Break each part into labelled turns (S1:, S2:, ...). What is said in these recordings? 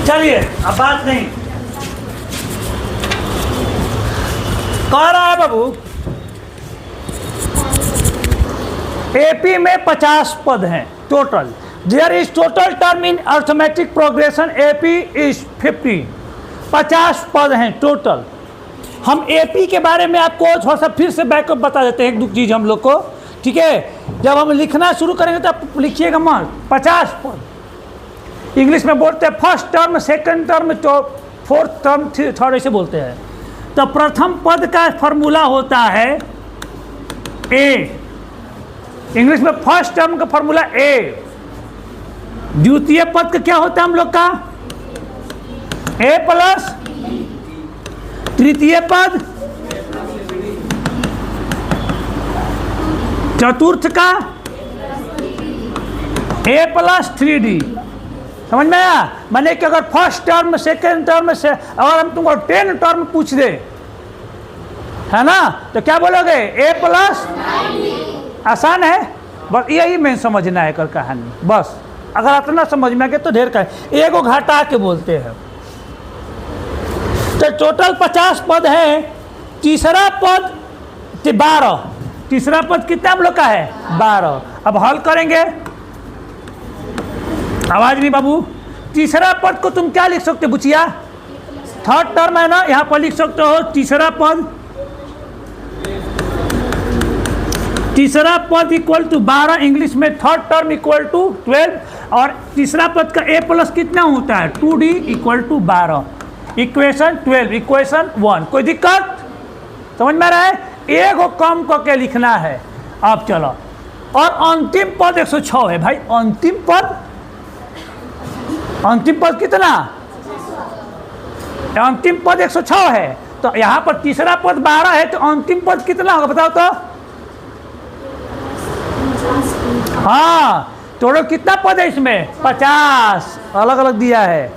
S1: चलिए अब बात नहीं कह रहा है बाबू। एपी में 50 पद हैं total. There is total term in arithmetic progression AP is 50 पद हैं टोटल। हम एपी के बारे में आपको थोड़ा सा फिर से बैकअप बता देते हैं, एक दो चीज़ हम लोग को, ठीक है। जब हम लिखना शुरू करेंगे तो आप लिखिएगा मत 50 पद। इंग्लिश में बोलते हैं first term, second term, fourth term, third, ऐसे बोलते हैं। तो प्रथम पद का फॉर्मूला होता है ए। इंग्लिश में फर्स्ट टर्म का फॉर्मूला ए। द्वितीय पद का क्या होता है हम लोग का? ए प्लस। तृतीय पद, चतुर्थ का ए प्लस 3D। समझ में आया? मैंने कि अगर फर्स्ट टर्म, सेकेंड टर्म से अगर हम तुमको 10 टर्म पूछ दे, है ना, तो क्या बोलोगे? ए प्लस। आसान है, बस यही मेन समझना है कर कहानी। बस अगर इतना समझ में आ गया तो ढेर का एगो घटा के बोलते हैं। तो टोटल 50 पद है। तीसरा पद 12। तीसरा पद कितना हम लोग का है? 12। अब हल करेंगे। आवाज नहीं बाबू। तीसरा पद को तुम क्या लिख सकते हो बुचिया? थर्ड टर्म है ना, यहाँ पर लिख सकते हो तीसरा पद। तीसरा पद इक्वल टू 12, इंग्लिश में थर्ड टर्म इक्वल टू 12। और तीसरा पद का ए प्लस कितना होता है? 2D equal to 12। Equation 12, equation 1। कोई दिक्कत समझ में आ रहा है? एक को कम करके लिखना है। अब चलो, और अंतिम पद 106 है भाई। अंतिम पद, अंतिम पद कितना? अंतिम पद 106 है। तो यहाँ पर तीसरा पद 12 है, तो अंतिम पद कितना होगा बताओ तो? हाँ, टोटल कितना पद है इसमें? 50। अलग अलग दिया है।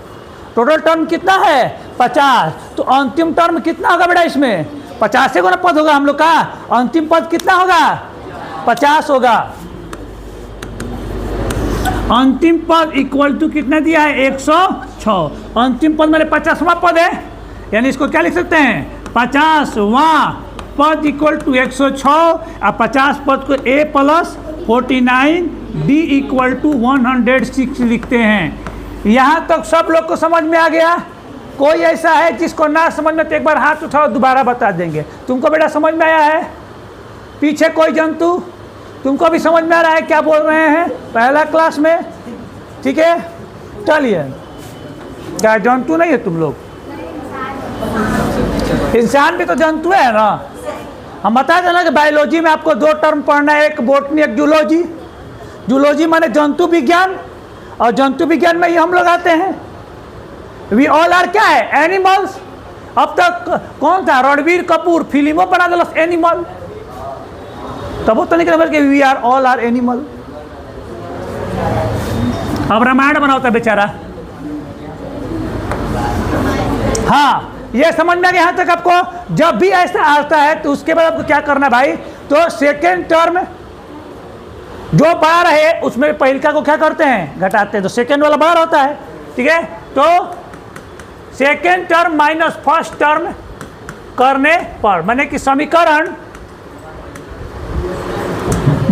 S1: टोटल टर्म कितना है? 50। तो अंतिम टर्म कितना होगा बेटा इसमें? 50 को ना पद होगा हम लोग का। अंतिम पद कितना होगा? 50 होगा। अंतिम पद इक्वल टू कितना दिया है? 106। अंतिम पद मेरे 50वां पद है, यानी इसको क्या लिख सकते हैं? 50वां पद इक्वल टू 106। और 50 पद को ए प्लस 49 डी इक्वल टू 106 लिखते हैं। यहाँ तक सब लोग को समझ में आ गया? कोई ऐसा है जिसको ना समझ में? तो एक बार हाथ उठाओ, दोबारा बता देंगे। तुमको बेटा समझ में आया है? पीछे कोई जंतु? तुमको भी समझ में आ रहा है क्या बोल रहे हैं पहला क्लास में? ठीक है, चलिए। क्या जंतु नहीं है तुम लोग? इंसान भी तो जंतु है ना। हम बता देना कि बायोलॉजी में आपको 2 टर्म पढ़ना है, एक बोटनी, एक जूलॉजी। जूलॉजी माने जंतु विज्ञान, और जंतु विज्ञान में ही हम लोग आते हैं। वी ऑल आर क्या है? एनिमल्स। अब तक कौन था? रणबीर कपूर फिल्मों बना दिला एनिमल। तब वो तो नहीं कहते we are all are animal. अब रामायण बनाता बेचारा। हाँ, ये समझ में आ गया यहाँ तक आपको? जब भी ऐसा आता है तो उसके बाद आपको क्या करना है भाई? तो सेकेंड टर्म जो बार है उसमें पहिलका को क्या करते हैं? घटाते हैं। तो सेकेंड वाला बार होता है, ठीक है। तो second term minus first term करने पर, माने कि समीकरण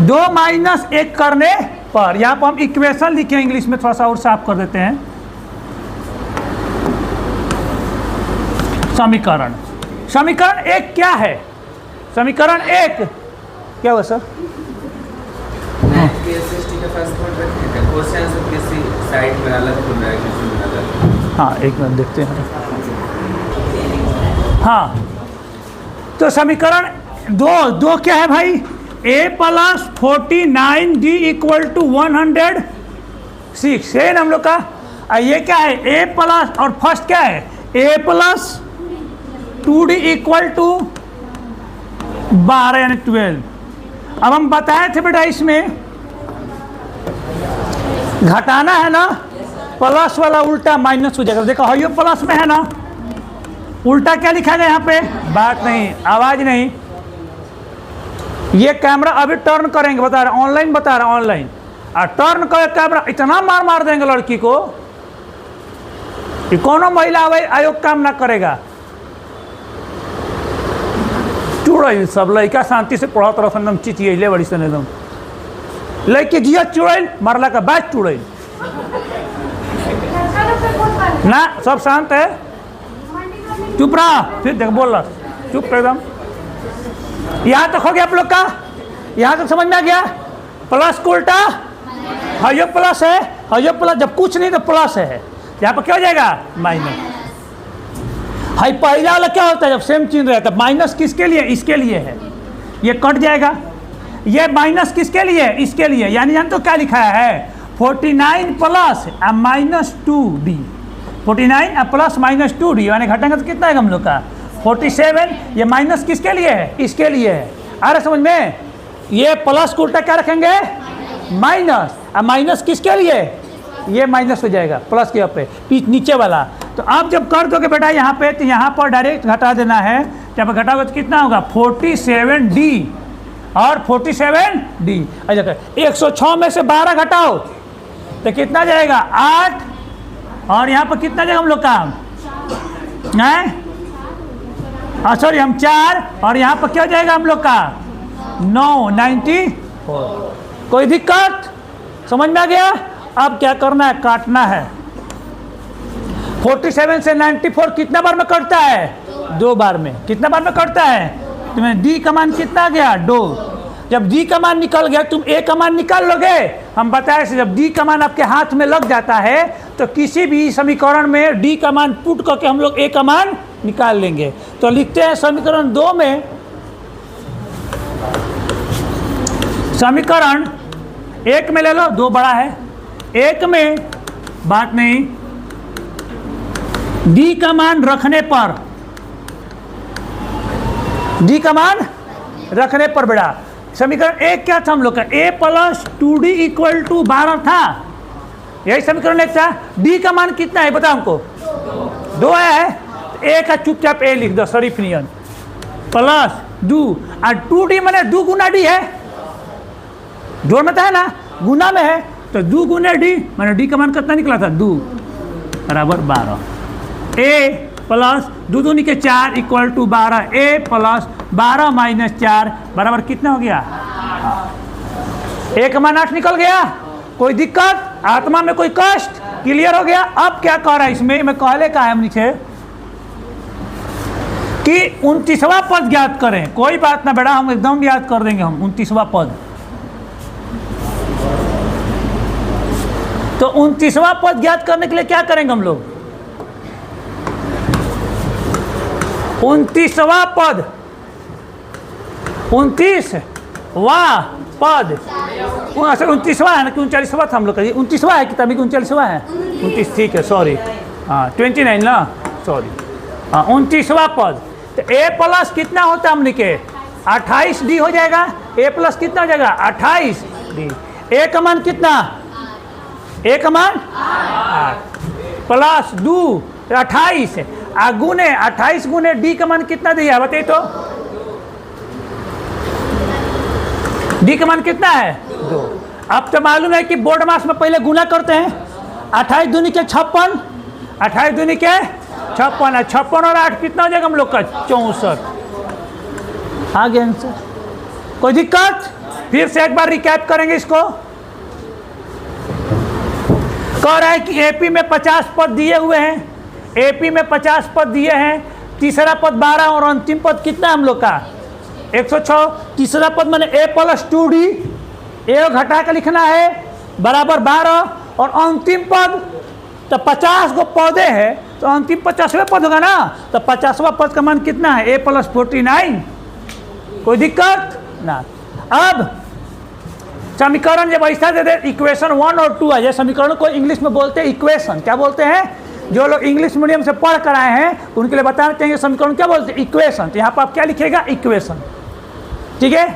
S1: 2 माइनस 1 करने पर, यहाँ पर हम इक्वेशन लिखे इंग्लिश में, थोड़ा सा और साफ कर देते हैं। समीकरण, समीकरण 1 क्या है? समीकरण 1 क्या हुआ सर? हाँ, एक मिनट देखते हैं। हाँ, तो समीकरण 2 क्या है भाई? ए प्लस 49 डी इक्वल टू 106 है ना हम लोग का। ये क्या है? ए प्लस, और फर्स्ट क्या है? ए प्लस 2D इक्वल टू 12 यानी 12। अब हम बताए थे बेटा इसमें घटाना है ना, प्लस वाला उल्टा माइनस हो जाएगा। देखो ये प्लस में है ना, उल्टा क्या लिखा गया यहाँ पे? बात नहीं, आवाज नहीं। ये कैमरा अभी टर्न करेंगे, बता रहे ऑनलाइन, बता रहे ऑनलाइन। और टर्न कर कैमरा इतना मार देंगे लड़की को, कि कोनो महिला आयोग काम ना करेगा। चुड़ैल सब लड़का शांति से पढ़त रह एकदम चिचियले बड़ी सन एकदम लड़के जिया चुड़ैल मरला का बाद चुड़ैल ना सब शांत है। चुप रहा फिर देख बोल रहा चुप एकदम। यहाँ तक हो गया आप लोग का, यहाँ तक समझ में आ गया। प्लस को उल्टा हयो प्लस है, हयो प्लस जब कुछ नहीं तो प्लस है, यहाँ पर क्या हो जाएगा माइनस। हाई पहला वाला क्या होता है जब सेम चिन्ह रहता है माइनस किसके लिए इसके लिए है, ये कट जाएगा। ये माइनस किसके लिए इसके लिए, यानी हम तो क्या लिखा है 49 प्लस -2d 49 प्लस -2d यानी घटाएंगे तो कितना है हम लोग का 47। ये माइनस किसके लिए है इसके लिए है। आ रहा समझ में। ये प्लस को उल्टा क्या रखेंगे माइनस, अब माइनस किसके लिए ये माइनस हो जाएगा प्लस के पे नीचे वाला। तो अब जब कर दोगे बेटा यहाँ पे तो यहाँ पर डायरेक्ट घटा देना है। जब घटाओगे तो कितना होगा 47d और 47d। अच्छा 106 में से 12 घटाओ तो कितना जाएगा 8 और यहाँ पर कितना जाएगा हम लोग का सॉरी हम 4 और यहाँ पर क्या हो जाएगा हम लोग का 94। कोई दिक्कत समझ में आ गया। अब क्या करना है काटना है। 47 से 94 कितना बार में कटता है 2 बार में। कितना बार में कटता है तुम्हें डी का मान कितना आ गया 2। जब डी का मान निकल गया तुम ए का मान निकाल लोगे। हम बताए से जब डी का मान आपके हाथ में लग जाता है तो किसी भी समीकरण में डी का मान पुट करके हम लोग ए का मान निकाल लेंगे। तो लिखते हैं समीकरण 2 में, समीकरण 1 में ले लो 2 बड़ा है, 1 में बात नहीं डी का मान रखने पर, डी का मान रखने पर बेटा समीकरण 1 क्या था हम लोग का a + 2d = 12 था। यही समीकरण 1 था। d का मान कितना है बताओ हमको 2 है। a का चुपचाप a लिख दो शरीफ नियन प्लस 2 और 2d मैंने 2 गुना d है, जोड़ में है ना गुना में है तो 2 गुना d मैंने d का मान कितना निकला था 2 बराबर 12। a प्लस 2 2 के 4 = 12। a प्लस 12 - 4 बराबर कितना हो गया a का मान 8 निकल गया। कोई दिक्कत आत्मा में कोई कष्ट क्लियर हो गया। अब क्या कह रहा है इसमें मैं कहले का है नीचे कि 29वां पद ज्ञात करें। कोई बात ना बेटा हम एकदम याद कर देंगे हम 29वां पद। तो 29वां पद ज्ञात करने के लिए क्या करेंगे हम लोग 29वां पद 29वां पद 29वां है ना कि 39वां था हम लोग का 29वां है किताबी 39वां है 29 ठीक है सॉरी हाँ 29 ना सॉरी हाँ 29वां पद। तो a प्लस कितना होता है हमने के 28d हो जाएगा। a प्लस कितना हो जाएगा 28d। a का मान कितना a का मान 8 प्लस 2 28 गुने 28 गुने d का मान कितना दिया बताइए तो d का मान कितना है 2। अब तो मालूम है कि बोर्ड मास में पहले गुना करते हैं 28 दूनी के 56 28 दूनी के 56 56 और 8 कितना हो जाएगा हम लोग का 64। आ गया आंसर। कोई दिक्कत फिर से एक बार रिकैप करेंगे इसको। कह रहा है कि एपी में 50 पद दिए हुए हैं, एपी में 50 पद दिए हैं, तीसरा पद 12 और अंतिम पद कितना हम लोग का 106। तीसरा पद मैंने a + 2d ए घटा कर लिखना है बराबर 12 और अंतिम पद तो 50 को पौधे हैं तो अंतिम 50वां पद होगा ना। तो 50वां पद का मान कितना है a + 49। कोई दिक्कत ना। अब समीकरण जब ऐसा दे दे इक्वेशन 1 और 2 आ जाए, समीकरण को इंग्लिश में बोलते हैं इक्वेशन। क्या बोलते हैं जो लोग इंग्लिश मीडियम से पढ़ कर आए हैं उनके लिए बताना चाहिए समीकरण क्या बोलते हैं इक्वेशन। तो यहाँ पर आप क्या लिखेगा इक्वेशन ठीक है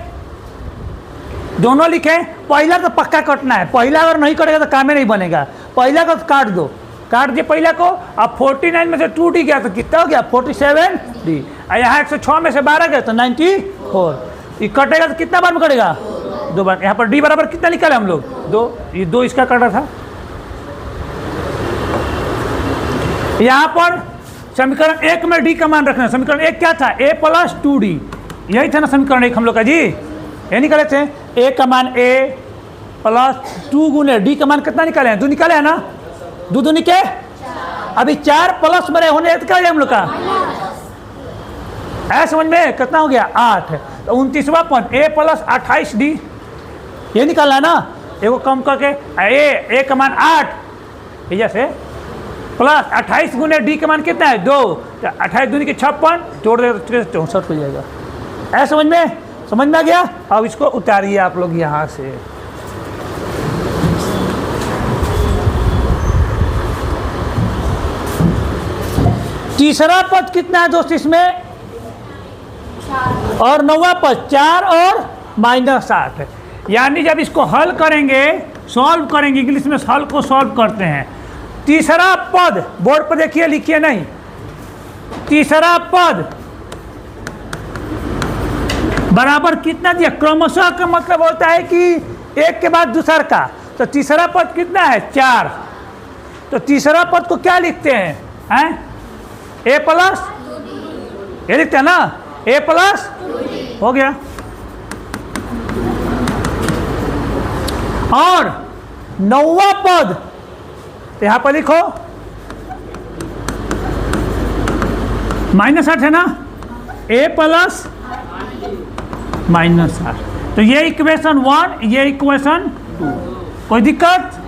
S1: दोनों लिखें। पहला तो पक्का कटना है, पहला अगर नहीं कटेगा तो काम ही नहीं बनेगा। पहला को काट दो, काट दिए पहला को। अब 49 में से 2d गया तो कितना हो गया 47d। यहाँ 106 में से 12 गया तो 94। ये कटेगा तो कितना बार में कटेगा 2 बार। यहाँ पर d बराबर कितना निकाले हम लोग 2। ये 2 इसका कटा था। यहाँ पर समीकरण 1 में डी का मान रखना। समीकरण 1 क्या था? a प्लस 2d, यही था ना समीकरण 1 हम लोग का जी, ये निकाले थे। a का मान a प्लस 2 गुने डी का मान कितना निकाले हैं? 2 निकाले हैं ना, 2 2 निके, अभी 4 प्लस मेरे होने क्या हो गया हम लोग का? ऐसा समझ में कितना हो गया? 8। तो 29वां पद a प्लस 28d, ये निकालना है ना, एगो कम करके a का मान 8 जैसे प्लस 28 गुने डी का मान कितना है? 2, 28 दूनी के 56, जोड़ दे 64 हो जाएगा। ऐसा समझ में आ गया? अब इसको उतारिए आप लोग यहाँ से। तीसरा पद कितना है दोस्त इसमें? और 9वां पद 4 और -8, यानी जब इसको हल करेंगे, सॉल्व करेंगे, इंग्लिश में हल को सॉल्व करते हैं। तीसरा पद बोर्ड पर देखिए, लिखिए नहीं, तीसरा पद बराबर कितना दिया? क्रमशः का मतलब होता है कि एक के बाद दूसरा का। तो तीसरा पद कितना है? 4। तो तीसरा पद को क्या लिखते हैं? a प्लस, ये लिखते हैं ना, a प्लस, हो गया। और 9वां पद यहां पर लिखो, -8 है ना, a प्लस -8। तो ये इक्वेशन 1, ये इक्वेशन 2, कोई दिक्कत?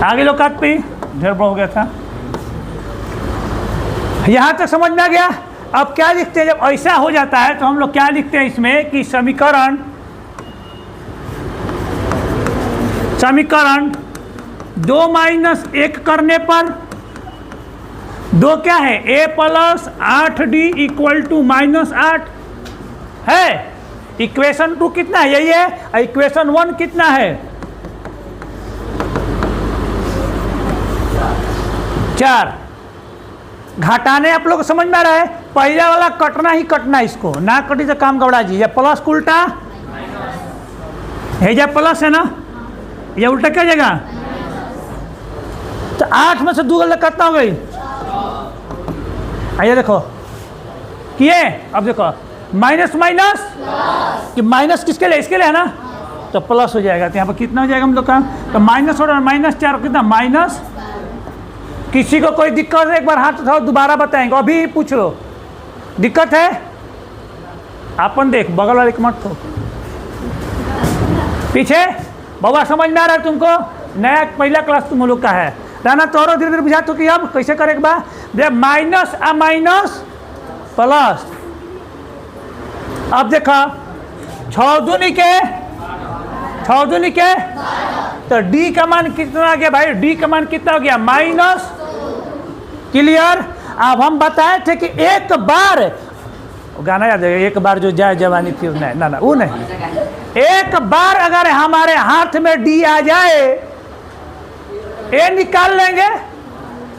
S1: आगे लोग काट पे ढेर बड़ा हो गया था, यहां तक समझ में आ गया। अब क्या लिखते हैं? जब ऐसा हो जाता है तो हम लोग क्या लिखते हैं इसमें कि समीकरण 2 माइनस 1 करने पर 2 क्या है? a plus 8d equal to -8 है। इक्वेशन 2 कितना है? यही है। इक्वेशन 1 कितना है? 4। घटाने आप लोग को समझ में आ रहा है? पहला वाला कटना ही कटना, इसको ना कटी तो काम गबड़ा जी। या प्लस को उल्टा है, जब प्लस है ना, ये उल्टा क्या जाएगा? तो 8 में से 2 गलत कितना हो गई? आइए देखो किए, अब देखो माइनस माइनस, कि माइनस किसके लिए? इसके लिए है ना, तो प्लस हो जाएगा। तो यहाँ पर कितना हो जाएगा हम लोग का? तो -4 और -4 कितना? माइनस। किसी को कोई दिक्कत है? एक बार हाथ उठाओ, दोबारा बताएंगे, अभी पूछ लो। दिक्कत है? अपन देख, बगल वाले के मत ठोक। पीछे बाबा, समझ में आ रहा है तुमको? नया पहला क्लास तुम लोग का है, राना तोरो धीरे धीरे बुझा तो कि अब कैसे करे एक बार जब माइनस आ माइनस प्लस। अब देखा 6 दूनी के तो डी का मान कितना आ गया भाई? डी का मान कितना हो गया? -। क्लियर? अब हम बताए थे कि एक बार, गाना याद है, एक बार जो जाए जवानी फिर नहीं, ना वो नहीं, एक बार अगर हमारे हाथ में डी आ जाए, ए निकाल लेंगे,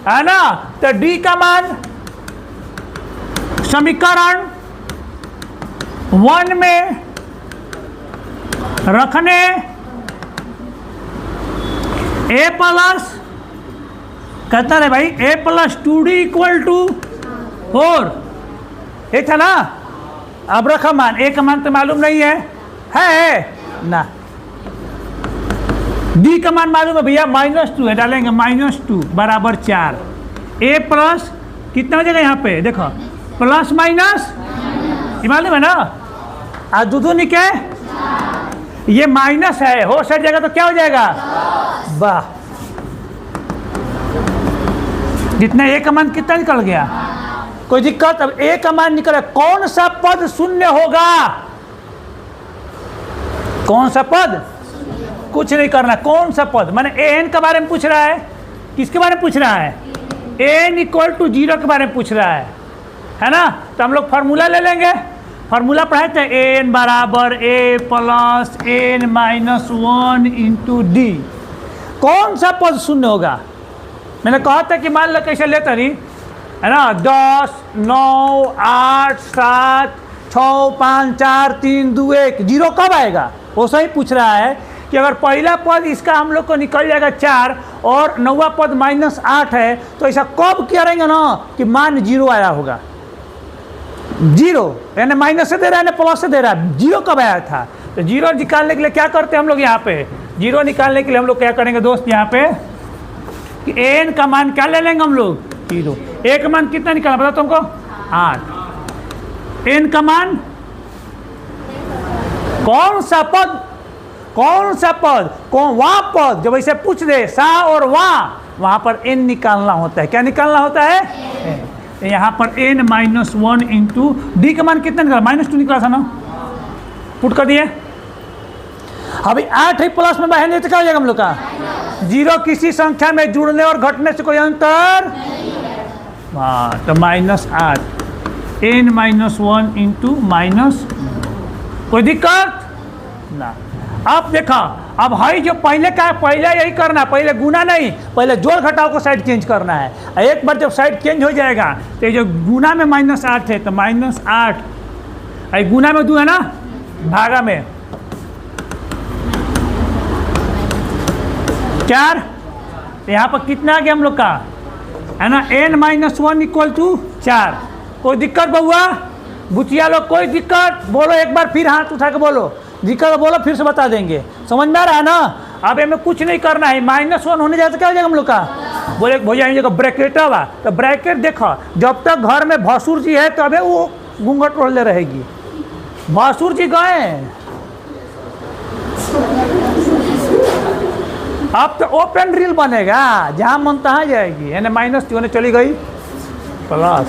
S1: है ना। तो डी का मान समीकरण 1 में रखने a प्लस कहता है भाई a plus 2d equal to 4, ये था ना। अब रखा मान, a का मान तो मालूम नहीं है ना। d का मान मालूम है भैया, -2 है, डालेंगे -2 बराबर 4। a प्लस कितना हो जाएगा यहाँ पे? देखो प्लस माइनस, ये मालूम है ना। आज दूधू निके, ये माइनस है, हो सट जाएगा तो क्या हो जाएगा? वाह, जितना a का मान कितना निकल गया? कोई दिक्कत? अब a का मान निकला, कौन सा पद शून्य होगा? कौन सा पद? कुछ नहीं करना, कौन सा पद? मैंने an के बारे में पूछ रहा है, किसके बारे में पूछ रहा है? n इक्वल टू 0 के बारे में पूछ रहा है ना। तो हम लोग फार्मूला ले लेंगे, फार्मूला पढ़ाए थे, n बराबर a plus n minus 1 into D. कौन सा पद शून्य होगा? मैंने कहा था कि मान लो कैसे लेता नहीं है ना, 10, 9, 8, 7, 6 5 4 3 2 1 जीरो कब आएगा? वो सही पूछ रहा है कि अगर पहला पद इसका हम लोग को निकल जाएगा 4 और 9वां पद -8 है, तो ऐसा कब करेंगे ना कि मान जीरो आया होगा। जीरो यानी माइनस से दे रहा है ना प्लस से दे रहा है, जीरो कब आया था? तो जीरो निकालने के लिए क्या करते हैं हम लोग? यहाँ पे जीरो निकालने के लिए हम लोग क्या करेंगे दोस्त, यहाँ पे कि एन का मान क्या ले लेंगे हम लोग? जीरो। ए का मान कितना निकालना पता तुमको? 8। एन का मान कौन सा पद? कौन सा पद? कौन वहाँ पद जब ऐसे पूछ दे सा और वहाँ पर एन निकालना होता है। क्या निकालना होता है? यहाँ पर n -1 इंटू डी का मान कितना निकला? -2 निकला था ना, पुट कर दिए। अभी 8 है प्लस में बाहर नहीं तो क्या हो जाएगा हम लोग का? जीरो किसी संख्या में जुड़ने और घटने से कोई अंतर? हाँ, तो -8 n -1 इंटू माइनस, कोई दिक्कत ना। अब देखा, अब हाई जो पहले का है पहले यही करना, पहले गुना नहीं, पहले जोड़ घटाव को साइड चेंज करना है। एक बार जब साइड चेंज हो जाएगा तो ये जो गुना में -8 है तो -8, गुना में 2 है ना, भागा में 4, यहाँ पर कितना आ गया हम लोग का? है ना, n -1 = 4। कोई दिक्कत बउआ? बुचिया लोग कोई दिक्कत? बोलो एक बार फिर, हाथ उठा के बोलो दिक्कत, बोलो फिर से बता देंगे। समझ में आ रहा है ना? अब हमें कुछ नहीं करना है, -1 होने जाए तो क्या हो जाएगा हम लोग का? बोले भैया ब्रैकेट बा, तो ब्रैकेट देखो, जब तक घर में भसुर जी है तो अबे वो घूंघट ओढ़ले रहेगी। भसुर जी गए, अब तो ओपन रील बनेगा, जहाँ मन तहाँ जाएगी। यानी -2 होने चली गई प्लस,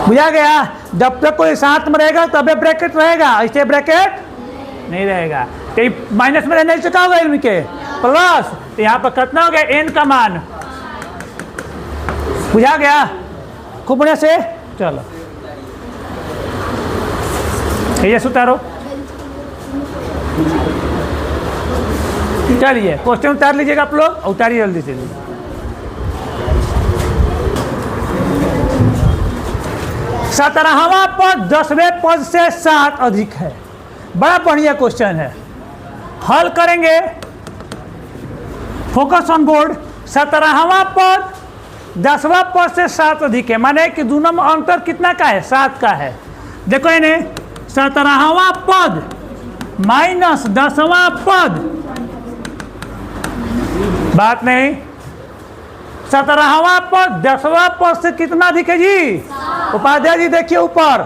S1: बुझा गया? जब तक कोई साथ में रहेगा तबे ब्रैकेट रहेगा, ऐसे ब्रैकेट नहीं रहेगा। तो माइनस में रहने से क्या होगा इनमें के? प्लस। तो यहाँ पर कितना हो गया? n का मान, बुझा गया? खूब बढ़िया से चलो ये उतारो, चलिए क्वेश्चन उतार लीजिएगा आप लोग, उतारिए जल्दी से। 17वां पद 10वें पद से 7 अधिक है। बड़ा बढ़िया क्वेश्चन है, हल करेंगे। Focus on board. 17वां पद 10वां पद से 7 अधिक है, माने कि दोनों में अंतर कितना का है? 7 का है। देखो इन्हें, 17वां पद माइनस 10वां पद, बात नहीं। 17वां पद 10वां पद से कितना अधिक है जी? उपाध्याय जी देखिए ऊपर,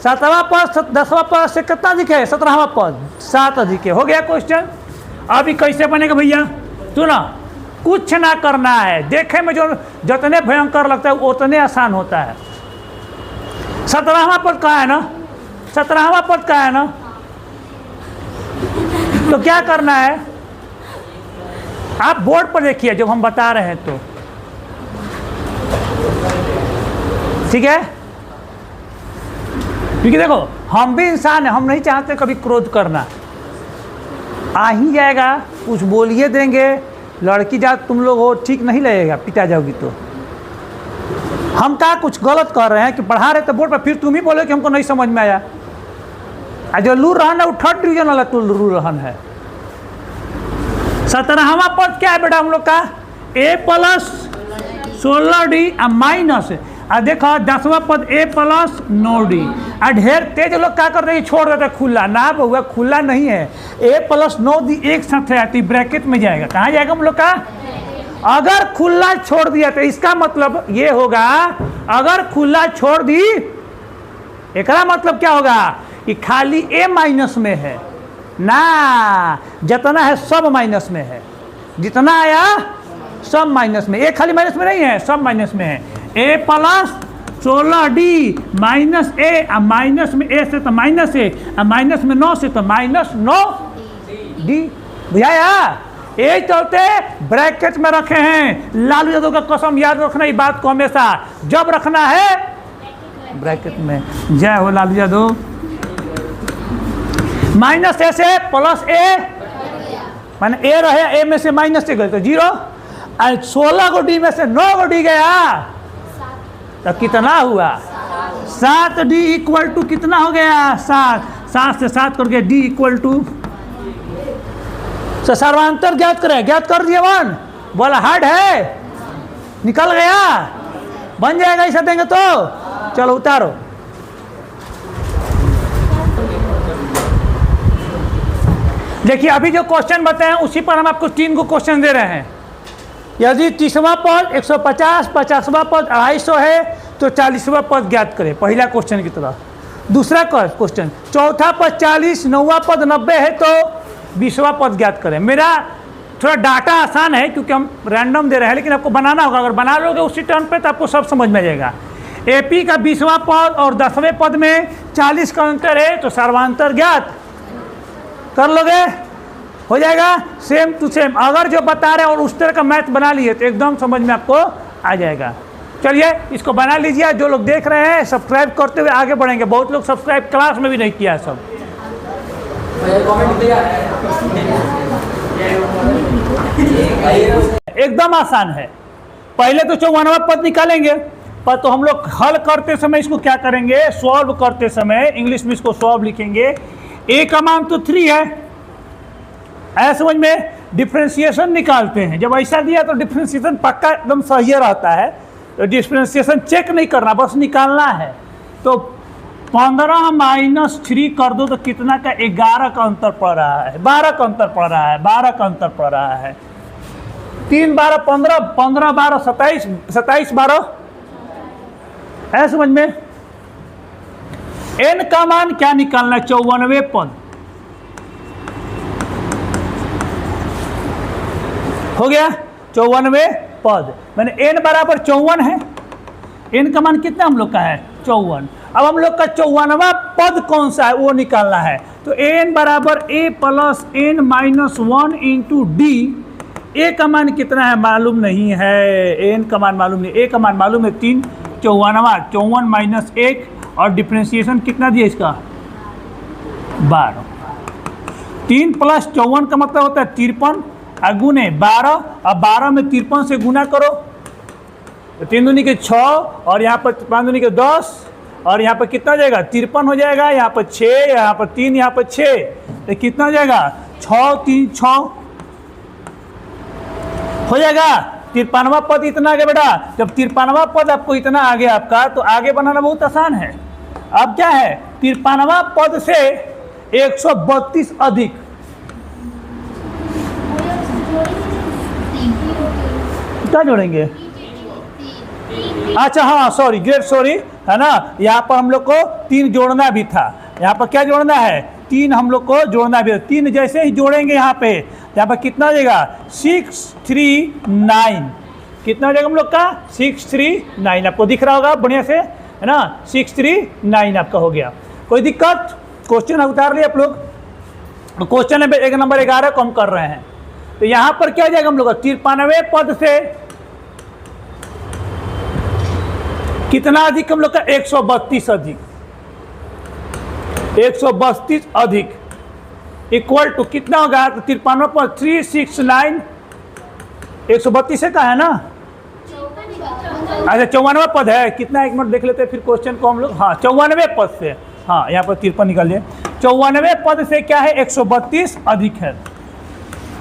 S1: 7वां पद 10वां पद से कितना अधिक है? 17वां पद 7 अधिक है। हो गया क्वेश्चन। अभी कैसे बनेगा भैया? सुना, कुछ ना करना है, देखे में जो जितने भयंकर लगता है उतने आसान होता है। 17वां पद कहाँ है ना? 17वां पद कहाँ है ना? तो क्या करना है, आप बोर्ड पर देखिए जब हम बता रहे हैं तो, ठीक है? क्योंकि देखो हम भी इंसान हैं, हम नहीं चाहते कभी क्रोध करना। आ ही जाएगा, कुछ बोलिए देंगे, लड़की जात तुम लोग हो, ठीक नहीं लगेगा, पिटा जाओगी तो। हम क्या कुछ गलत कर रहे हैं कि पढ़ा रहे थे बोर्ड पर, फिर तुम ही बोले कि हमको नहीं समझ में आया। जो लू रहन है वो 3rd डिवीजन वाला तो लू रहन है। 17वां पद क्या है बेटा हम लोग का? a + 16d माइनस, देखो 10वां पद a + 9d। ढेर तेज लोग क्या कर रहे हैं, छोड़ देते खुला ना, बहुआ खुला नहीं है। a + 9d एक साथ है तो ब्रैकेट में जाएगा, कहाँ जाएगा हम लोग का? अगर खुला छोड़ दिया तो इसका मतलब ये होगा, अगर खुला छोड़ दी एकरा मतलब क्या होगा कि खाली a माइनस में है ना, जितना है सब माइनस में है, जितना आया सब माइनस में, एक खाली माइनस में नहीं है, सब माइनस में है। a + 16d minus a, minus में a से तो माइनस a, माइनस में 9 से तो -9d। बुझाया? ये चलते ब्रैकेट में रखे हैं। लालू यादव का कसम याद रखना, ये बात को हमेशा जब रखना है ब्रैकेट में। जय हो लालू यादव। -a से +a, माने a रहे, a में से -a गए तो 0, और 16 को d में से 9 को d गया तो कितना हुआ? 7d इक्वल टू कितना हो गया 7, 7 से 7 करके d इक्वल टू सर्वांतर ज्ञात करें, ज्ञात कर दिए 1, बोला हार्ड है, निकल गया, बन जाएगा ऐसा देंगे तो। चलो उतारो। देखिए अभी जो क्वेश्चन बताए उसी पर हम आपको 3 को क्वेश्चन दे रहे हैं। यदि 30वां पद 150, 50वां पद 250 है तो 40वां पद ज्ञात करें, पहला क्वेश्चन की तरह। दूसरा क्वेश्चन, चौथा पद 40, 9वां पद 90 है तो 20वां पद ज्ञात करें। मेरा थोड़ा डाटा आसान है क्योंकि हम रैंडम दे रहे हैं, लेकिन आपको बनाना होगा। अगर बना लोगे उसी टर्न पे तो आपको सब समझ में आ जाएगा। एपी का 20वां पद और 10वें पद में 40 का अंतर है तो सर्वांतर ज्ञात कर लोगे, हो जाएगा सेम टू सेम। अगर जो बता रहे हैं और उस तरह का मैथ बना लिए तो एकदम समझ में आपको आ जाएगा। चलिए इसको बना लीजिए। जो लोग देख रहे हैं सब्सक्राइब करते हुए आगे बढ़ेंगे। बहुत लोग सब्सक्राइब क्लास में भी नहीं किया सब। एकदम आसान है। पहले तो 54वां पद निकालेंगे, पर तो हम लोग हल करते समय इसको क्या करेंगे, सॉल्व करते समय इंग्लिश में इसको सॉल्व लिखेंगे। ए का मान तो 3 है, ऐसा समझ में। डिफ्रेंशिएशन निकालते हैं, जब ऐसा दिया तो डिफ्रेंशिएशन पक्का एकदम सही रहता है। तो डिफ्रेंशिएशन चेक नहीं करना, बस निकालना है। तो 15 माइनस 3 कर दो तो कितना का 11 का अंतर पड़ रहा है, 12 का अंतर पड़ रहा है, 12 का अंतर पड़ रहा है। 3 12 15, 15 12 27, 27 12, है समझ में। n का मान क्या निकालना है, 54वें पद हो गया। 54वें पद मैंने n बराबर 54 है। n का मान कितना हम लोग का है 54। अब हम लोग का 54वां पद कौन सा है वो निकालना है। तो n बराबर a plus n minus 1 into D. a का मान कितना है मालूम नहीं है, n का मान मालूम नहीं। a का मान मालूम है 3, 54वां 54 माइनस 1 और डिफ्रेंशिएशन कितना दिया इसका 12। 3 प्लस 54 का मतलब होता है 53 गुने 12। अब 12 में 53 से गुना करो तो 3 दूनी के 6 और यहाँ पर 5 दूनी के 10 और यहाँ पर कितना हो जाएगा 53 हो जाएगा। यहाँ पर 6, यहाँ पर 3, यहाँ पर 6 तो कितना हो जाएगा 6 3 6 हो जाएगा। 53वां पद इतना आगे बेटा। जब 53वां पद आपको इतना आगे आपका तो आगे बनाना बहुत आसान है। अब क्या है 53वां पद से 132 अधिक, क्या जोड़ेंगे। अच्छा हाँ सॉरी, ग्रेट सॉरी, है ना। यहाँ पर हम लोग को 3 जोड़ना भी था। यहाँ पर क्या जोड़ना है 3 हम लोग को जोड़ना भी है। 3 जैसे ही जोड़ेंगे यहाँ पर कितना हो जाएगा 639। कितना हो जाएगा हम लोग का 639। आपको दिख रहा होगा बढ़िया से, है ना। 639 आपका हो गया। कोई दिक्कत, क्वेश्चन उतार लिया आप लोग। क्वेश्चन है 1 नंबर 11 को हम कर रहे हैं। तो यहाँ पर क्या हो जाएगा हम लोग 53वें पद से कितना अधिक हम लोग का 132 अधिक, 132 अधिक इक्वल टू कितना होगा। तो 53वां पद 369, 132 से का है ना। अच्छा 54वां पद है कितना, एक मिनट देख लेते हैं फिर क्वेश्चन को हम लोग। हाँ 54वें पद से, हाँ यहाँ पर 53 निकालिए। 54वें पद से क्या है 132 अधिक है।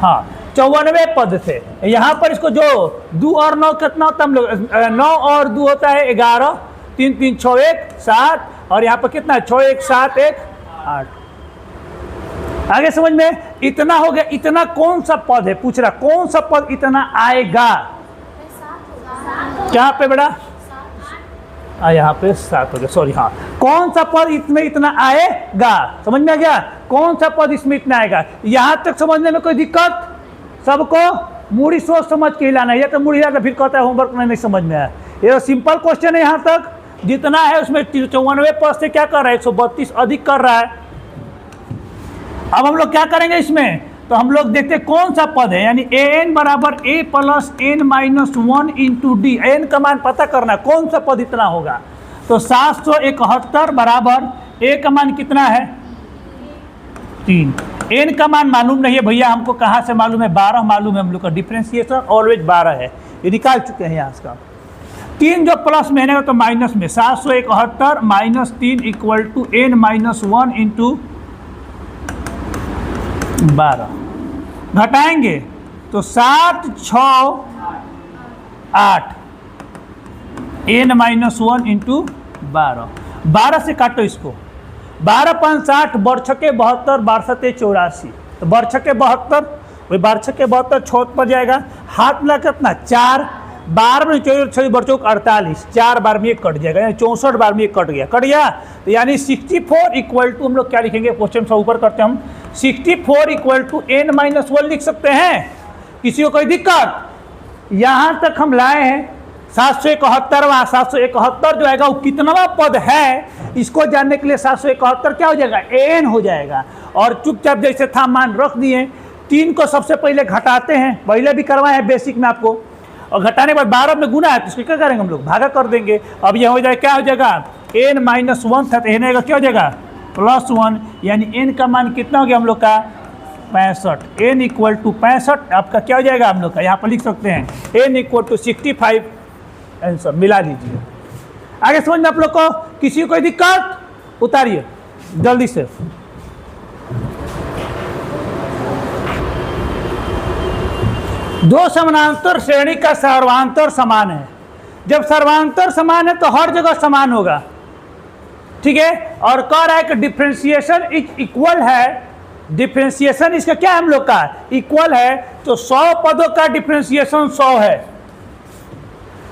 S1: हाँ 54वें पद से यहाँ पर इसको जो 2 और 9 कितना होता है हम लोग 9 और 2 होता है 11, 3 3 6 1 7 और यहाँ पर कितना 6 1 7 1 8। आगे समझ में इतना हो गया। इतना कौन सा पद है पूछ रहा, कौन सा पद इतना आएगा। क्या पे बेटा यहाँ पे 7 हो गया, सॉरी। हाँ कौन सा पद इसमें इतना आएगा, समझ में आ गया। कौन सा पद इसमें इतना आएगा। यहाँ तक समझने में कोई दिक्कत, सबको मूड़ी सोच समझ के हिलाना है। या तो मूड़ी हिला तो फिर कहता है होमवर्क में नहीं समझ में आया। ये तो सिंपल क्वेश्चन है। यहाँ तक जितना है उसमें 54वें पद से क्या कर रहा है 132 अधिक कर रहा है। अब हम लोग क्या करेंगे इसमें, तो हम लोग देखते हैं कौन सा पद है। यानी an बराबर a plus n minus 1 into D. n का मान पता करना कौन सा पद इतना होगा। तो 771 बराबर a का मान कितना है 3। n का मान मालूम नहीं है भैया, हमको कहाँ से मालूम है 12 मालूम है हम लोग का। डिफ्रेंशिएशन ऑलवेज 12 है, ये निकाल चुके हैं यहाँ का। 3 जो प्लस में है तो माइनस में, 771 minus 3 equal to n minus 1 into 12। घटाएंगे तो 7 6 8 n माइनस 1 इंटू 12 से काटो इसको, 12 5 60 बरछके 72 12 84, तो बरछके 72 वही बरछके 72 छोट पर जाएगा, हाथ मिला कितना 4, 12 में 24 बरचौक 48, 4 बार में एक कट जाएगा, यानी 64 बार में एक कट गया, तो यानी 64 इक्वल टू हम लोग क्या लिखेंगे, क्वेश्चन से ऊपर करते हैं हम, 64 इक्वल टू n माइनस 1 लिख सकते हैं। किसी को कोई दिक्कत? यहाँ तक हम लाए हैं 771, 771 जो आएगा वो कितनावा पद है, इसको जानने के लिए 771 क्या हो जाएगा, n हो जाएगा। और चुपचाप जैसे था मान रख दिए। 3 को सबसे पहले घटाते हैं, पहले भी करवाए हैं बेसिक में आपको, और घटाने के बाद 12 में गुना है तो इसको क्या करेंगे हम लोग, भागा कर देंगे। अब यह हो जाएगा क्या हो जाएगा, n माइनस 1 था तो n आएगा क्या हो जाएगा +1, यानी n का मान कितना हो गया हम लोग का 65, n इक्वल टू 65 आपका क्या हो जाएगा हम लोग का, यहाँ पर लिख सकते हैं n इक्वल टू 65 आंसर मिला दीजिए। आगे समझ में आप लोग को किसी को कोई दिक्कत, उतारिए जल्दी से। दो समानांतर श्रेणी का सर्वांतर समान है। जब सर्वांतर समान है तो हर जगह समान होगा, ठीक है। और कह रहा है कि डिफरेंशिएशन इक्वल है, डिफरेंशिएशन इसका क्या है हम लोग का इक्वल है, तो 100 पदों का डिफरेंशिएशन 100 है,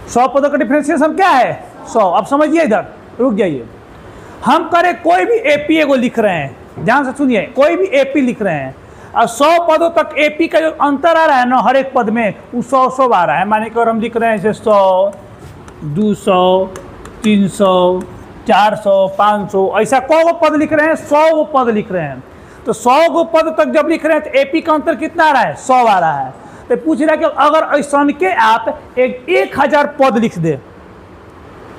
S1: 100 पदों का डिफरेंशिएशन क्या है 100। अब समझिए, इधर रुक जाइए, हम करें कोई भी एपी एगो लिख रहे हैं, ध्यान से सुनिए, कोई भी एपी लिख रहे हैं और 100 पदों तक एपी का जो अंतर आ रहा है ना हर एक पद में वो 100 आ रहा है। माने कि हम लिख रहे हैं जैसे 100 200 300 400 500, ऐसा कौ गो पद लिख रहे हैं, 100 गो पद लिख रहे हैं। तो 100 गो पद तक जब लिख रहे हैं तो एपी का अंतर कितना आ रहा है 100 आ रहा है। तो पूछ रहा है कि अगर ऐसा के आप 1000 पद लिख दे,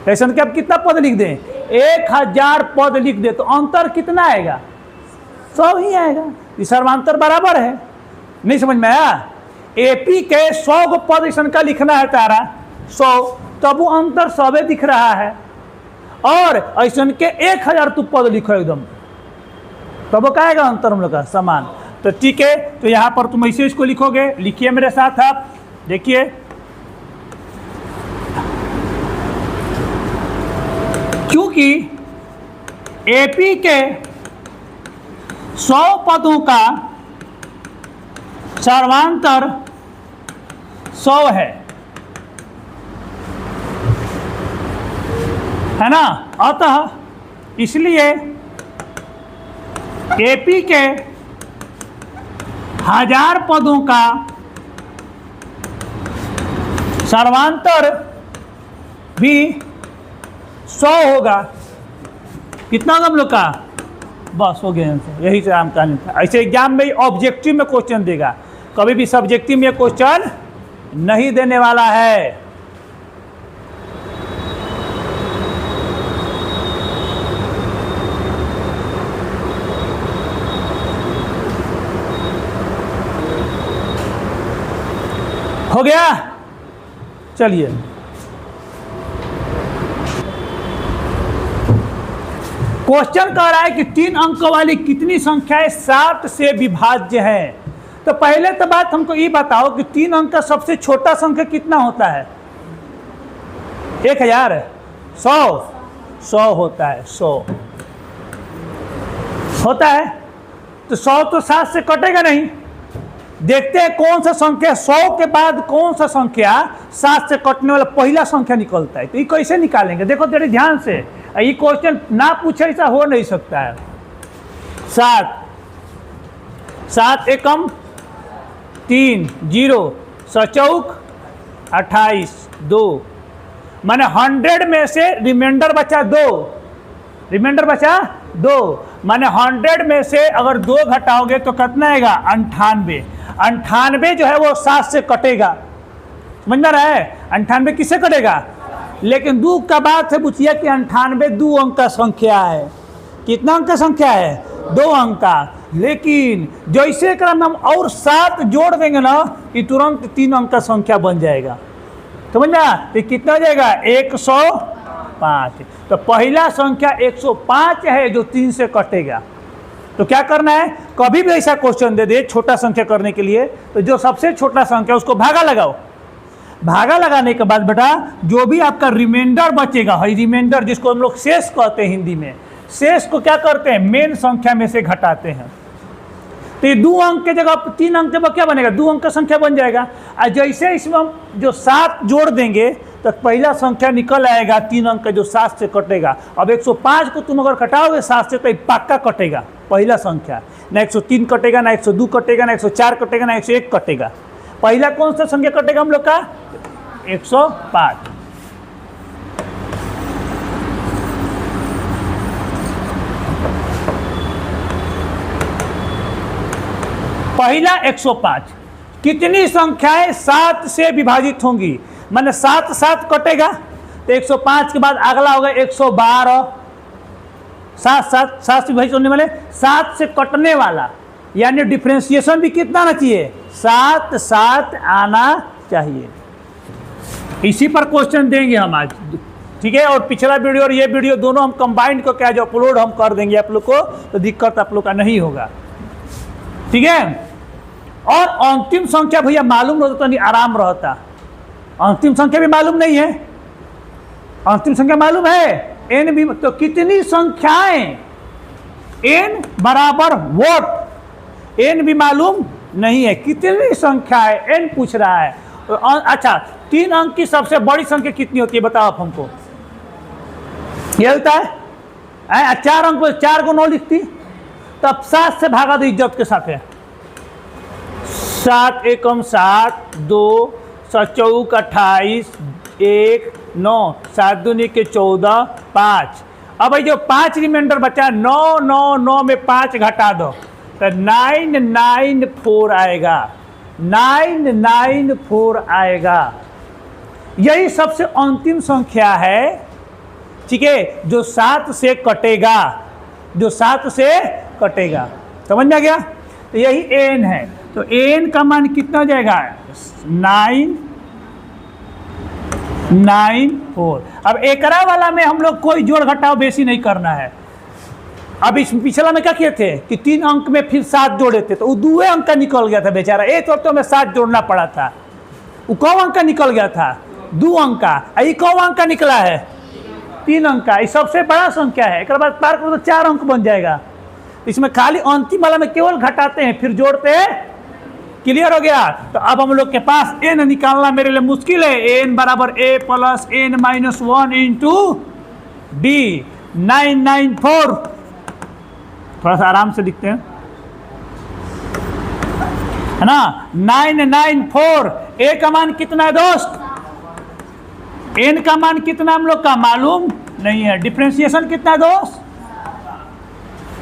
S1: ऐसा के आप कितना पद लिख दें 1000 पद लिख दे तो अंतर कितना आएगा 100 ही आएगा। ये सर्वांतर बराबर है, नहीं समझ में आया। एपी के 100 गो पद ऐसा का लिखना है तारा 100, तब वो अंतर 100 दिख रहा है। और ऐसा के 1000 तू पद लिखो एकदम, तब वो क्या आएगा अंतर हम लोग का समान। तो ठीक है, तो यहाँ पर तुम ऐसे इसको लिखोगे, लिखिए मेरे साथ आप, देखिए क्योंकि एपी के 100 पदों का सर्वांतर 100 है ना, अतः इसलिए एपी के 1000 पदों का सर्वांतर भी 100 होगा। कितना होगा हम लोग का, बस हो गया आंसर, यही से हम कहानी था। ऐसे एग्जाम में ऑब्जेक्टिव में क्वेश्चन देगा, कभी भी सब्जेक्टिव में क्वेश्चन नहीं देने वाला है। हो गया, चलिए क्वेश्चन कह रहा है कि 3 अंक वाली कितनी संख्याएं 7 से विभाज्य है। तो पहले तो बात हमको ये बताओ कि 3 अंक का सबसे छोटा संख्या कितना होता है 1000 100 होता है, 100 होता है। तो 100 तो 7 से कटेगा नहीं। देखते हैं कौन सा संख्या 100 के बाद कौन सा संख्या 7 से कटने वाला पहला संख्या निकलता है। तो ये कैसे निकालेंगे, देखो तेरे ध्यान से, ये क्वेश्चन ना पूछे ऐसा हो नहीं सकता है। 7 एकम 3 0 7 28 2, माने 100 में से रिमाइंडर बचा 2, रिमाइंडर बचा 2, माने 100 में से अगर 2 घटाओगे तो कितना आएगा 98। 98 जो है वो 7 से कटेगा, समझ में रहा है, 98 किससे कटेगा। लेकिन दुख का बात है पूछिए कि 98 2 अंक का संख्या है। कितना अंक का संख्या है 2 अंक का। लेकिन जैसे क्रम हम और 7 जोड़ देंगे ना कि तुरंत 3 अंक का संख्या बन जाएगा। समझ में आया? तो कितना हो जाएगा 105। तो पहला संख्या 105 है जो 3 से कटेगा। तो क्या करना है, कभी भी ऐसा क्वेश्चन दे दे छोटा संख्या करने के लिए, तो जो सबसे छोटा संख्या उसको भागा लगाओ। भागा लगाने के बाद बेटा जो भी आपका रिमाइंडर बचेगा, है रिमाइंडर जिसको हम लोग शेष कहते हैं हिंदी में, शेष को क्या करते हैं मेन संख्या में से घटाते हैं। तो ये 2 अंक के जगह 3 अंक जब क्या बनेगा, 2 अंक का संख्या बन जाएगा। और जैसे इसमें हम जो 7 जोड़ देंगे तो पहला संख्या निकल आएगा 3 अंक का जो 7 से कटेगा। अब 105 को तुम अगर कटाओगे 7 से तो पक्का कटेगा पहला संख्या, ना 103 कटेगा, ना 102 कटेगा, ना 104 कटेगा, ना 101 कटेगा। पहला कौन सा संख्या कटेगा हम लोग का 105। पहला 105 कितनी संख्याएं 7 से विभाजित होंगी, माने 7 7 कटेगा तो 105 के बाद अगला होगा 112। 7 से विभाजित होने वाले 7 से कटने वाला, यानी डिफरेंशिएशन भी कितना आना चाहिए 7 7 आना चाहिए। इसी पर क्वेश्चन देंगे हम आज, ठीक है। और पिछला वीडियो और ये वीडियो दोनों हम कंबाइंड को क्या जो अपलोड हम कर देंगे आप लोग को, तो दिक्कत आप लोग का नहीं होगा, ठीक है। और अंतिम संख्या भैया मालूम रहता तो नहीं आराम रहता। अंतिम संख्या भी मालूम नहीं है, अंतिम संख्या मालूम है n भी, तो कितनी संख्याएं n बराबर व्हाट, n भी मालूम नहीं है, कितनी संख्याएं n पूछ रहा है। तो अच्छा 3 अंक की सबसे बड़ी संख्या कितनी होती है बताओ आप हमको, ये होता है 4 अंक में 4 को 9 लिखती, तब 7 से भागा दो इज्जत के साथ है। 7 एकम 7, 2 7 चौक 28, 1 9 7 दूनी के 14, 5। अब भाई जो 5 रिमाइंडर बचा 9 9 9 में 5 घटा दो तो 994 आएगा, 994 आएगा। यही सबसे अंतिम संख्या है, ठीक है, जो 7 से कटेगा, जो 7 से कटेगा। समझ में आ गया? तो यही n है। तो n का मान कितना हो जाएगा 994। अब एकरा वाला में हम लोग कोई जोड़ घटाव बेसी नहीं करना है। अब इस पिछला में क्या किए थे कि 3 अंक में फिर 7 जोड़े थे, तो वो 2 अंक का निकल गया था बेचारा, एक तो में 7 जोड़ना पड़ा था। वो कौ अंक का निकल गया था 2 अंक का, ये कौ अंक का निकला है 3 अंक का। ये सबसे बड़ा संख्या है, एक बाद पार करो तो 4 अंक बन जाएगा। इसमें खाली अंतिम वाला में केवल घटाते हैं फिर जोड़ते हैं। क्लियर हो गया? तो अब हम लोग के पास n निकालना मेरे लिए मुश्किल है। n बराबर a plus n minus 1 into d 994। थोड़ा सा आराम से लिखते हैं, है ना। 994। a का मान कितना है दोस्त, n का मान कितना हम लोग का मालूम नहीं है। डिफरेंशिएशन कितना है दोस्त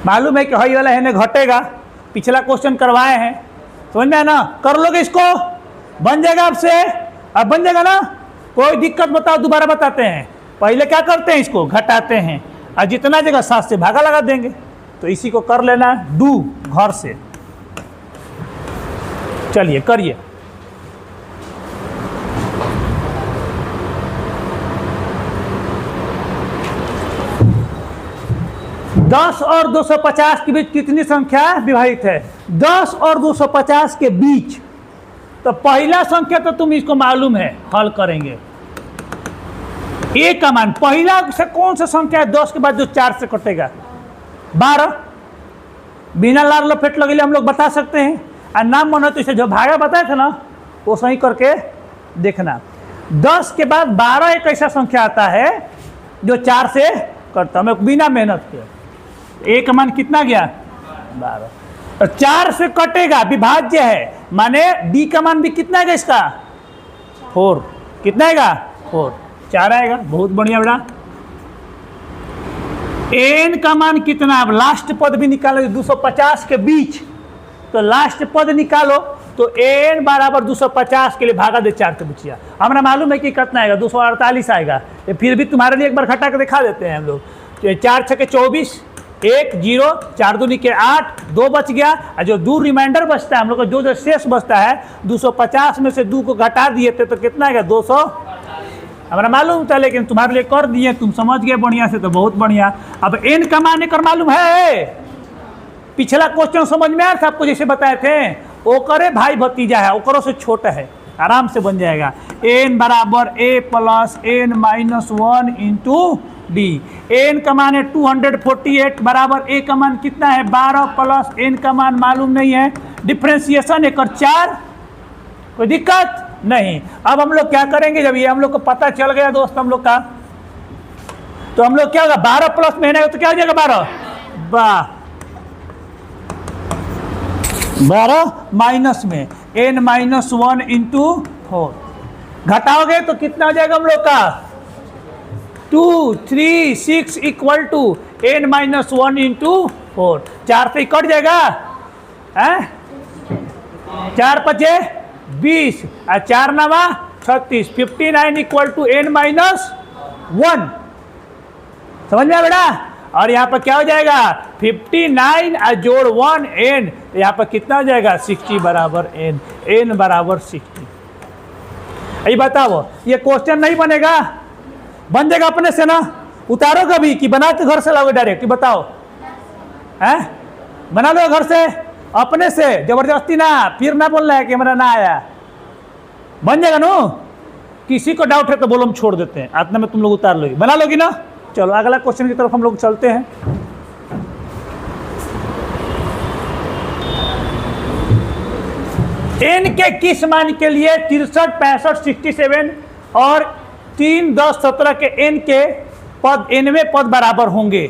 S1: मालूम है कि हई वाला है घटेगा, पिछला क्वेश्चन करवाए हैं, समझ में है ना। कर लोगे इसको, बन जाएगा आपसे, अब बन जाएगा ना। कोई दिक्कत बताओ, दोबारा बताते हैं। पहले क्या करते हैं, इसको घटाते हैं और जितना जगह 7 से भागा लगा देंगे। तो इसी को कर लेना डू घर से। चलिए करिए। दस और 250 के बीच कितनी संख्या विभाजित है, 10 और 250 के बीच। तो पहला संख्या तो तुम इसको मालूम है, हल करेंगे। एक का मान पहला से कौन सा संख्या है 10 के बाद जो 4 से कटेगा 12। बिना लार लपेट लगे हम लोग बता सकते हैं। और नाम मानो तो इसे जो भागा बताया था ना वो सही करके देखना। 10 के बाद 12 एक ऐसा संख्या आता है जो 4 से कटता है बिना मेहनत के। एक का मान कितना गया 12, तो 4 से कटेगा, विभाज्य है, माने डी का मान भी कितना आएगा इसका 4। कितना आएगा 4, 4 आएगा। बहुत बढ़िया बेटा। एन का मान कितना, अब लास्ट पद भी निकालो 250 के बीच, तो लास्ट पद निकालो तो एन बराबर 250 के लिए भागा दे 4 के बचिया। हमारा मालूम है कि कितना आएगा 248 आएगा। फिर भी तुम्हारे लिए एक बार घटा के दिखा देते हैं हम लोग। 4 6 के 24, 1 0, 4 दूनी के 8, 2 बच गया। और जो 2 रिमाइंडर बचता है हम लोग का, जो शेष बचता है 250 में से 2 को घटा दिए थे तो कितना आएगा 200 हमारा मालूम था, लेकिन तुम्हारे लिए कर दिए, तुम समझ गए बढ़िया से, तो बहुत बढ़िया। अब n का मान कर मालूम है, पिछला क्वेश्चन समझ में आया था आपको, जैसे बताए थे, ओकरे भाई भतीजा है, ओकरों से छोटा है, आराम से बन जाएगा। n बराबर a plus n minus 1 into D. n का मान है 248 बराबर a का मान कितना है 12 प्लस n का मान मालूम नहीं है, डिफ्रेंसिएशन एक और 4, कोई दिक्कत नहीं। अब हम लोग क्या करेंगे, जब ये हम लोग को पता चल गया दोस्त हम लोग का, तो हम लोग क्या होगा, 12 प्लस में है तो क्या हो जाएगा 12 माइनस में n माइनस 1 इंटू 4, घटाओगे तो कितना हो जाएगा हम लोग का 2 3 6 equal to n minus 1 into 4, 4 से कट जाएगा, 4 पचे 20 और 4 नवा 36, 59 इक्वल टू n माइनस 1, समझ में आया बेटा। और यहाँ पर क्या हो जाएगा 59 और जोड़ 1 n, तो यहाँ पर कितना हो जाएगा 60 बराबर n बराबर 60। ये बताओ, ये क्वेश्चन नहीं बनेगा, बन जाएगा अपने से ना, उतारो कभी कि बना के घर से लाओगे डायरेक्ट, बताओ हैं, बना लो घर से अपने से, जबरदस्ती ना, फिर ना बोलना है कि हमारा ना आया, बन जाएगा नो। किसी को डाउट है तो बोलो, हम छोड़ देते हैं, आतना में तुम लोग उतार लोगे, बना लोगी ना। चलो अगला क्वेश्चन की तरफ हम लोग चलते हैं। n के किस मान के लिए 63 65 67 और 3 10 17 के n के पद nवें पद बराबर होंगे।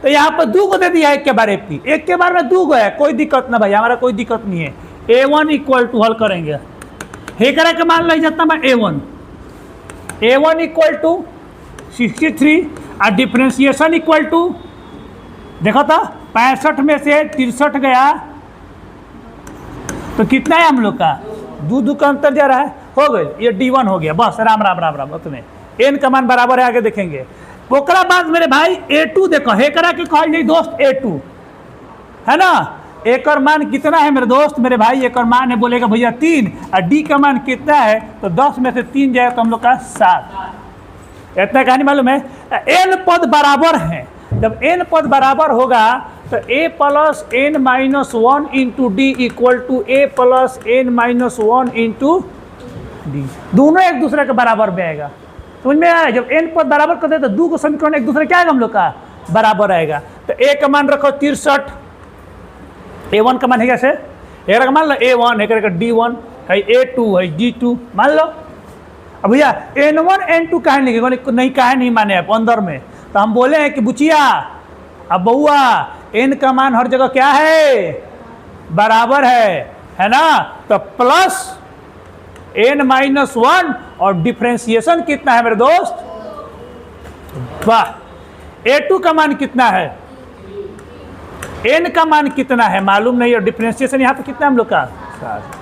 S1: तो यहाँ पर 2 को दे दिया, एक के बारे में, एक के बारे में 2 को है, कोई दिक्कत ना भाई, हमारा कोई दिक्कत नहीं है। a1 इक्वल टू हल करेंगे, हेकरा के मान लग जाता मैं a1 इक्वल टू 63 और डिफ्रेंसिएशन इक्वल टू, देखा था 65 में से 63 गया तो कितना है हम लोग का, 2 का अंतर जा रहा है, हो गए, ये d1 हो गया, बस राम राम राम राम। उतने n का मान बराबर है, आगे देखेंगे। ओकरा बाद मेरे भाई a2 देखो, हेकरा के कहल जाए दोस्त a2 है ना, एक और मान कितना है मेरे दोस्त, मेरे भाई एक और मान है, बोलेगा भैया 3, और d का मान कितना है, तो 10 में से 3 जाए तो हम लोग का 7। इतना कहानी मालूम है। n पद बराबर है, जब n पद बराबर होगा तो a plus n minus 1 into D equal to a plus n minus 1 into D, दोनों एक दूसरे के बराबर में आएगा, समझ में आया। जब n पद बराबर कर दे तो 2 को समीकरण एक दूसरे क्या आएगा हम लोग का बराबर आएगा। तो a का मान रखो 63, a1 का मान है कैसे, एक का मान लो a1 एक का d1 है, a2 है d2 मान लो। अब भैया n1 n2 काहे नहीं काहे नहीं माने आप अंदर में, तो हम बोले हैं कि बुचिया अब बउआ n का मान हर जगह क्या है बराबर है ना, तो प्लस n माइनस 1 और डिफ्रेंसिएशन कितना है मेरे दोस्त, वाह a2 का मान कितना है, n का मान कितना है मालूम नहीं, और डिफ्रेंसिएशन यहाँ पे कितना हम लोग का 7।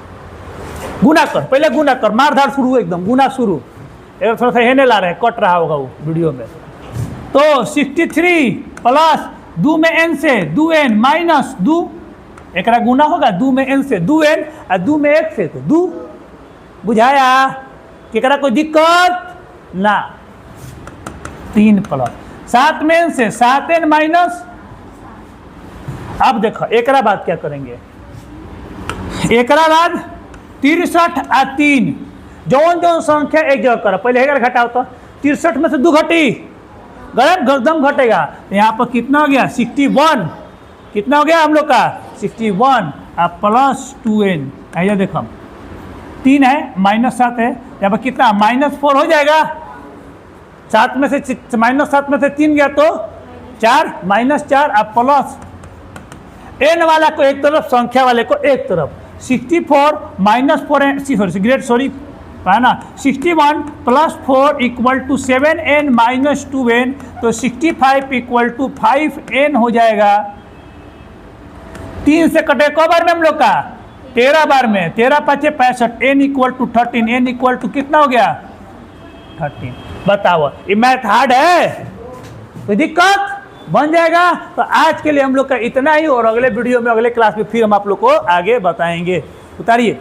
S1: गुना कर, पहले गुना कर, मारधार शुरू, एकदम गुना शुरू, एक थोड़ा सा हेने ला रहे हैं, कट रहा होगा वो वीडियो में। तो 63 प्लस 2 में n से 2n माइनस 2, एक गुना होगा 2 में n से 2n और 2 में 1 से तो 2, बुझाया केकरा कोई दिक्कत ना। 3 प्लस 7 में n से 7n माइनस, अब देखो एकरा बाद क्या करेंगे, एकरा बाद 63 और 3 जौन जौन संख्या एक जगह करो, पहले एक घटाओ तो 63 में से 2 घटी, गलत एकदम घटेगा, यहाँ पर कितना हो गया 61, कितना हो गया हम लोग का 61 और प्लस 2n, ऐसा देखो 3 है माइनस 7 है, यहाँ पर कितना -4 हो जाएगा, 7 में से -7 में से 3 गया तो 4 -4 और प्लस n वाला को एक तरफ संख्या वाले को एक तरफ, 64 -4 सॉरी है ना, 61 plus 4 equal to 7n minus 2n, तो 65 इक्वल टू 5n हो जाएगा। 3 से कटे को बार में हम लोग का 13 बार में, 13 5 65, n equal to 13, n equal to कितना हो गया 13। बताओ ये मैथ हार्ड है, कोई दिक्कत, बन जाएगा। तो आज के लिए हम लोग का इतना ही, और अगले वीडियो में अगले क्लास में फिर हम आप लोग को आगे बताएंगे। उतारिए।